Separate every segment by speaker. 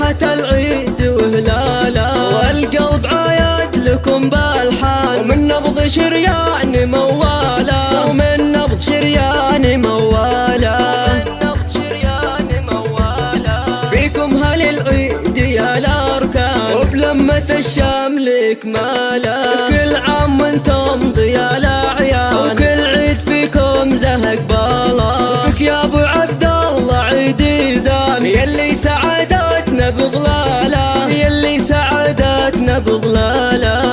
Speaker 1: فرحة العيد وهلالا، والقلب عايد لكم بالحان، ومن نبض شريان موالا، ومن نبض شريان موالا، فيكم هل العيد يا الأركان، وبلمة الشمل إكمالا، كل عام وانتم ضيا الأعيان، وكل عيد فيكم زهق بالا، بك يا أبو عبد الله عيدي زان، يلي سعادتنا بغلالا، يلي سعادتنا بغلالا،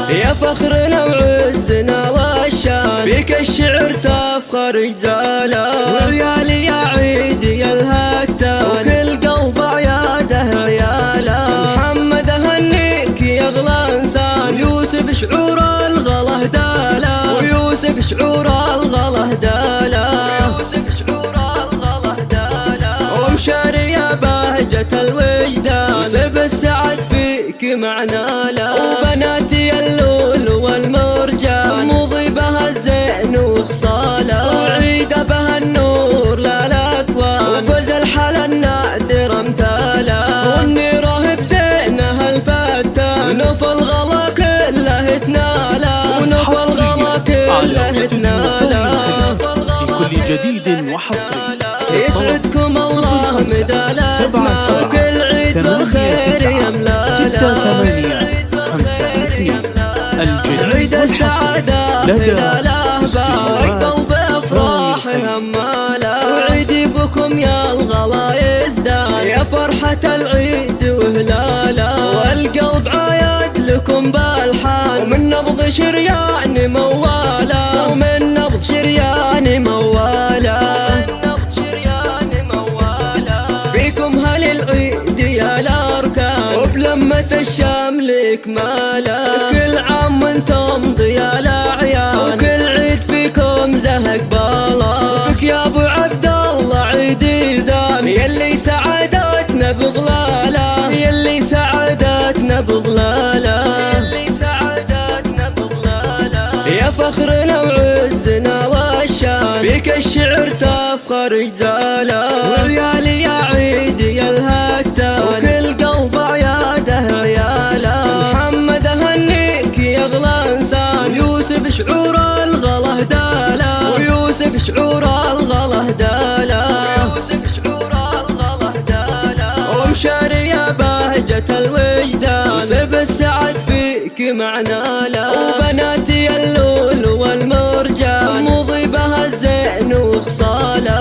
Speaker 1: يا فخرنا وعزنا والشان، فيك الشعر تفخر رجالا، وعيالي يا عيدي يا الهتان، وكل قلب عياده عيالا، محمد اهنيك يا اغلى انسان، يوسف شعور الغلا هدالا، ويوسف شعور الغلا هدالا، ومشاري يا بهجة الوجدان، يوسف السعد فيك معنالا، وبناتي اللول والمرجان، مضي بها الزين وخصالا، وعيد بها النور للأكوان، وفز الحلا النادر امتالا، واني راهب زينها الفتان، ونوف الغلا كله تنالا، ونوف الغلا كله تنالا،
Speaker 2: لكل جديد وحصري
Speaker 1: يسعدكم الله مدى الأزمان، وكل عيد بالخير يملالا، عيد السعادة هلال أهبال، قلب أفراح همالا، وعيدي بكم يا الغلا يزدان، يا فرحة العيد وهلالا، والقلب عايد لكم بالحان، ومن نبض شريان موالا، ومن نبض شريان موالا، فيكم هل العيد يا الأركان، وبلمة الشمل إكمالا، كل عام وانتم ضيا الأعيان، وكل عيد فيكم زهق بالا، بك يا أبو عبد الله عيدي زان، يلي سعادتنا بغلالا، يلي سعادتنا بغلالا، يا فخرنا وعزنا والشان، فيك الشعر تفخر رجالا، وعيالي يا عيدي يا الهتان، وكل قلب عياده عيالا، محمد اهنيك يا اغلى انسان، يوسف شعور الغلا هدالا، ويوسف شعور الغلا هدالا، ومشاري يا بهجة الوجدان، يوسف السعد فيك معنالا، وبناتي اللول والمرجان، مضي بها الزين وخصالا،